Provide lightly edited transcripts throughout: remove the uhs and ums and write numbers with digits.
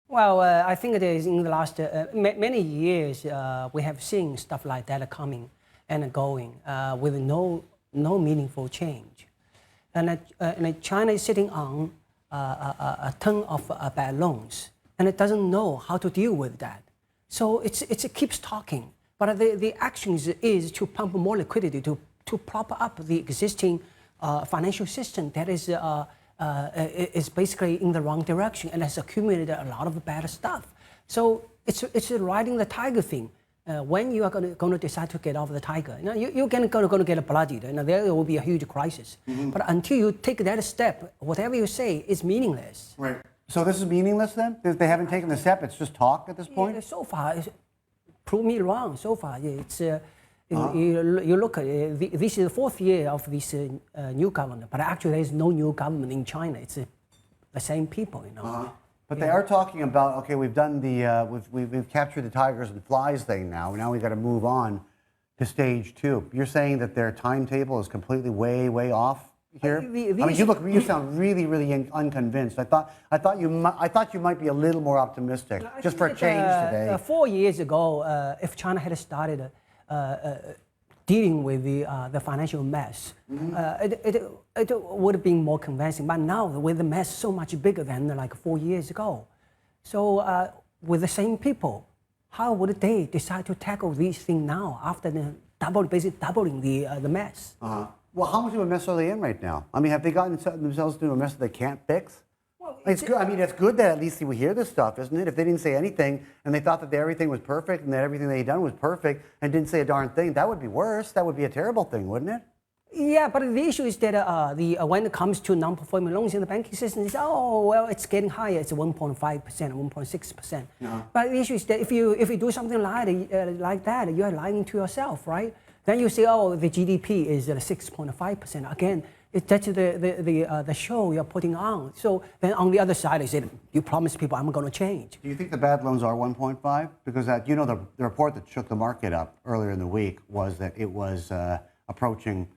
Well, I think it is in the last many years we have seen stuff like that coming and going with no meaningful change. And China is sitting on a ton of bad loans, and it doesn't know how to deal with that. So it keeps talking, but the action is to pump more liquidity to prop up the existing financial system that is basically in the wrong direction and has accumulated a lot of bad stuff. So it's riding the tiger thing. When you are going to decide to get off the tiger, you're going to get bloodied, and there will be a huge crisis. Mm-hmm. But until you take that step, whatever you say is meaningless. Right. So this is meaningless then? They haven't taken the step, it's just talk at this point? Yeah, so far, prove me wrong. So far, it's you look at this is the fourth year of this new government, but actually there is no new government in China. It's the same people, But they are talking about, okay, we've done we've captured the tigers and flies thing now. Now we've got to move on to stage 2. You're saying that their timetable is completely way off here? You sound really unconvinced. I thought you might be a little more optimistic, just for a change today. 4 years ago, if China had started dealing with the financial mess, it would have been more convincing. But now, with the mess so much bigger than like 4 years ago, so with the same people, how would they decide to tackle these things now after basically doubling the mess? Well, how much of a mess are they in right now? I mean, have they gotten themselves into a mess that they can't fix? Well, it's good. I mean, it's good that at least we hear this stuff, isn't it? If they didn't say anything and they thought that everything was perfect and that everything they'd done was perfect and didn't say a darn thing, that would be worse. That would be a terrible thing, wouldn't it? Yeah, but the issue is that when it comes to non-performing loans in the banking system, it's it's getting higher. It's 1.5%, 1.6%. No. But the issue is that if you do something like that, you are lying to yourself, right? Then you say, the GDP is 6.5%. Again, that's the show you're putting on. So then on the other side, you promise people I'm going to change. Do you think the bad loans are 1.5? Because the report that shook the market up earlier in the week was that it was approaching,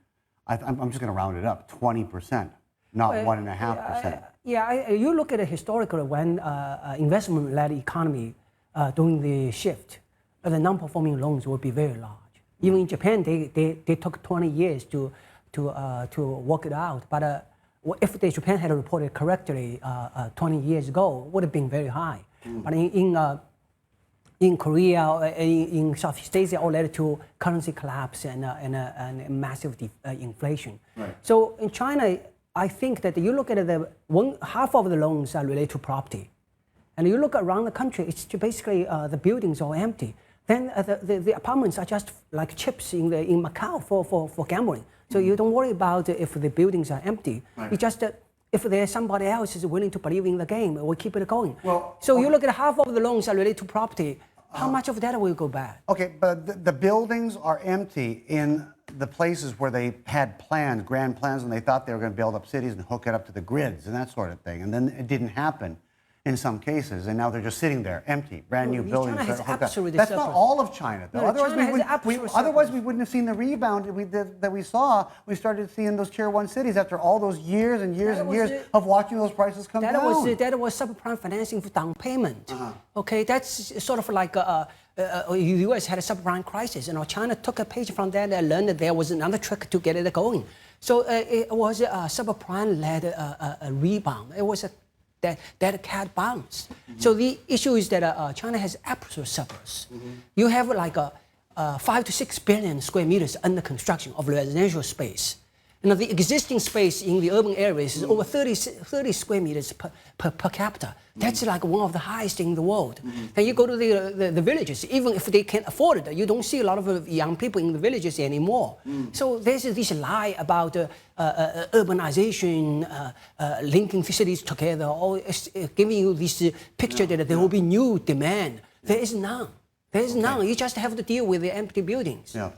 I'm just going to round it up, 20%, not 1.5%. You look at it historically when investment-led economy doing the shift, the non-performing loans will be very large. Even in Japan, they took 20 years to work it out. But if Japan had reported correctly 20 years ago, it would have been very high. But in Korea, in Southeast Asia, all led to currency collapse and massive inflation. Right. So in China, I think that you look at half of the loans are related to property. And you look around the country, it's basically the buildings are empty. Then the apartments are just like chips in Macau for gambling. So you don't worry about if the buildings are empty. Right. You just if there's somebody else is willing to believe in the game, we'll keep it going. Well, you look at half of the loans are related to property. How much of that will go bad? Okay, but the buildings are empty in the places where they had plans, grand plans, and they thought they were going to build up cities and hook it up to the grids and that sort of thing. And then it didn't happen in some cases, and now they're just sitting there, empty, brand new buildings. China has absolutely That's not all of China, though. No, otherwise, we wouldn't have seen the rebound that we saw. We started seeing those tier 1 cities after all those years and years of watching those prices come down. That was subprime financing for down payment. Okay, that's sort of like the U.S. had a subprime crisis. China took a page from that and learned that there was another trick to get it going. So it was a subprime-led rebound. It was that cat bounce. So the issue is that China has absolute surplus. You have like 5 to 6 billion square meters under construction of residential space. The existing space in the urban areas is over 30 square meters per capita. That's like one of the highest in the world. Then you go to the villages, even if they can't afford it, you don't see a lot of young people in the villages anymore. So there's this lie about urbanization, linking cities together, or giving you this picture that there will be new demand. There is none. There is none. You just have to deal with the empty buildings. Yeah.